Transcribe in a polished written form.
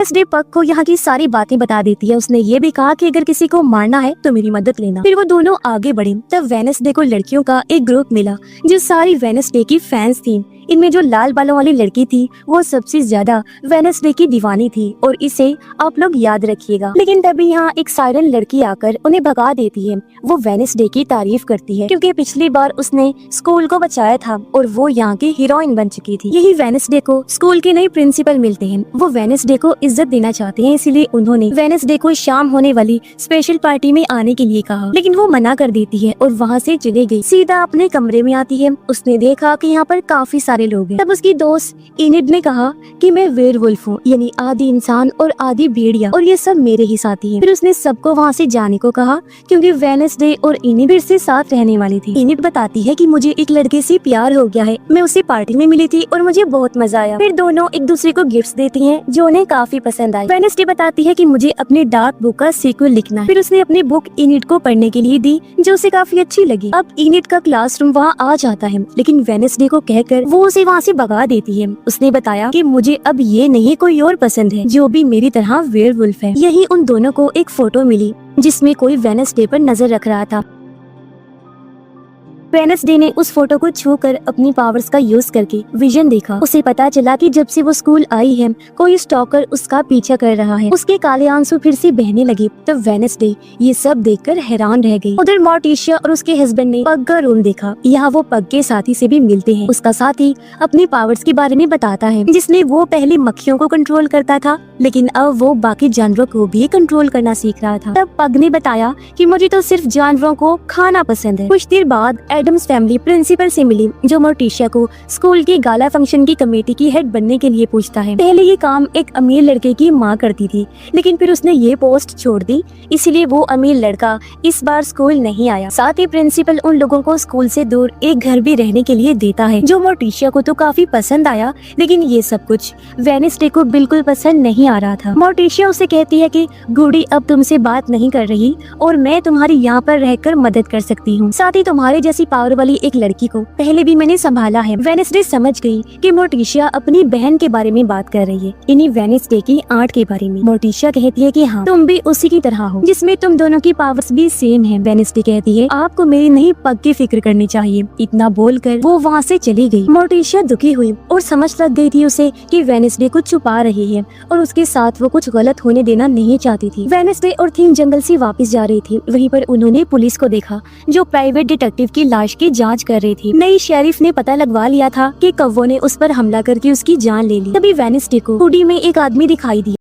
Wednesday पग को यहाँ की सारी बातें बता देती है। उसने ये भी कहा कि अगर किसी को मारना है तो मेरी मदद लेना। फिर वो दोनों आगे बढ़े। तब वेडनेसडे को लड़कियों का एक ग्रुप मिला जो सारी वेडनेसडे की फैंस थी। इनमें जो लाल बालों वाली लड़की थी वो सबसे ज्यादा वेडनेसडे की दीवानी थी और इसे आप लोग याद रखिएगा। लेकिन तभी यहाँ एक साइरन लड़की आकर उन्हें भगा देती है। वो वेडनेसडे की तारीफ करती है क्योंकि पिछली बार उसने स्कूल को बचाया था और वो यहाँ की हीरोइन बन चुकी थी। यही वेडनेसडे को स्कूल के नए प्रिंसिपल मिलते हैं। वो वेडनेसडे को इज्जत देना चाहते हैं, इसीलिए उन्होंने वेडनेसडे को शाम होने वाली स्पेशल पार्टी में आने के लिए कहा, लेकिन वो मना कर देती है और वहाँ से चली गई। सीधा अपने कमरे में आती है। उसने देखा कि यहाँ पर काफी सारे लोग हैं। तब उसकी दोस्त इनिड ने कहा कि मैं वेयरवुल्फ हूँ, यानी आधी इंसान और आधी भेड़िया, और ये सब मेरे ही साथी हैं। फिर उसने सबको वहाँ से जाने को कहा क्योंकि वेडनेसडे और इनिड फिर से साथ रहने वाली थी। इनिड बताती है कि मुझे एक लड़के से प्यार हो गया है, मैं उसे पार्टी में मिली थी और मुझे बहुत मजा आया। फिर दोनों एक दूसरे को गिफ्ट्स देती हैं जो उन्हें काफी पसंद आई। वेडनेसडे बताती है कि मुझे अपनी डार्क बुक का सीक्वल लिखना है। फिर उसने अपनी बुक इनिड को पढ़ने के लिए दी जो उसे काफी अच्छी लगी। अब इनिड का क्लासरूम वहाँ आ जाता है, लेकिन वेडनेसडे को कहकर वो उसे वहाँ से भगा देती है। उसने बताया कि मुझे अब ये नहीं कोई और पसंद है जो भी मेरी तरह वेयरवुल्फ है। यही उन दोनों को एक फोटो मिली जिसमें कोई वेडनेसडे पर नजर रख रहा था। वेडनेसडे ने उस फोटो को छूकर अपनी पावर्स का यूज करके विजन देखा। उसे पता चला कि जब से वो स्कूल आई है कोई स्टॉकर उसका पीछा कर रहा है। उसके काले आंसू फिर से बहने लगे। तो वेडनेसडे ये सब देखकर हैरान रह गई। उधर मोर्टिशिया और उसके हस्बैंड ने पग का रूम देखा। यहाँ वो पग के साथी से भी मिलते हैं। उसका साथी अपनी पावर्स के बारे में बताता है, जिसने वो पहले मक्खियों को कंट्रोल करता था, लेकिन अब वो बाकी जानवरों को भी कंट्रोल करना सीख रहा था। तब पग ने बताया कि मुझे तो सिर्फ जानवरों को खाना पसंद है। कुछ देर बाद एडम्स फैमिली प्रिंसिपल से मिली जो मोर्टिशिया को स्कूल की गाला फंक्शन की कमेटी की हेड बनने के लिए पूछता है। पहले ये काम एक अमीर लड़के की माँ करती थी, लेकिन फिर उसने ये पोस्ट छोड़ दी, इसलिए वो अमीर लड़का इस बार स्कूल नहीं आया। साथ ही प्रिंसिपल उन लोगों को स्कूल से दूर एक घर भी रहने के लिए देता है, जो मोर्टिशिया को तो काफी पसंद आया, लेकिन ये सब कुछ वेडनेसडे को बिल्कुल पसंद नहीं आ रहा था। मोर्टिशिया उसे कहती है कि गुडी अब तुमसे बात नहीं कर रही और मैं तुम्हारी यहाँ पर रहकर मदद कर सकती हूँ। साथ ही तुम्हारे जैसी पावर वाली एक लड़की को पहले भी मैंने संभाला है। वेडनेसडे समझ गई कि मोर्टिशिया अपनी बहन के बारे में बात कर रही है, इन्हीं वेडनेसडे की आर्ट के बारे में। मोर्टिशिया कहती है कि हाँ, तुम भी उसी की तरह हो जिसमें तुम दोनों की पावर्स भी सेम है। वेडनेसडे कहती है आपको मेरी नहीं पग की फिक्र करनी चाहिए। इतना बोलकर वो वहाँ से चली गई। मोर्टिशिया दुखी हुई और समझ लग गई थी उसे कि वेडनेसडे कुछ छुपा रही है और उसके साथ वो कुछ गलत होने देना नहीं चाहती थी। वेडनेसडे और थीम जंगल से वापस जा रही थी। वहीं पर उन्होंने पुलिस को देखा जो प्राइवेट डिटेक्टिव की लाश की जांच कर रही थी। नई शेरिफ ने पता लगवा लिया था कि कौवों ने उस पर हमला करके उसकी जान ले ली। तभी वेडनेसडे को हुडी में एक आदमी दिखाई दिया।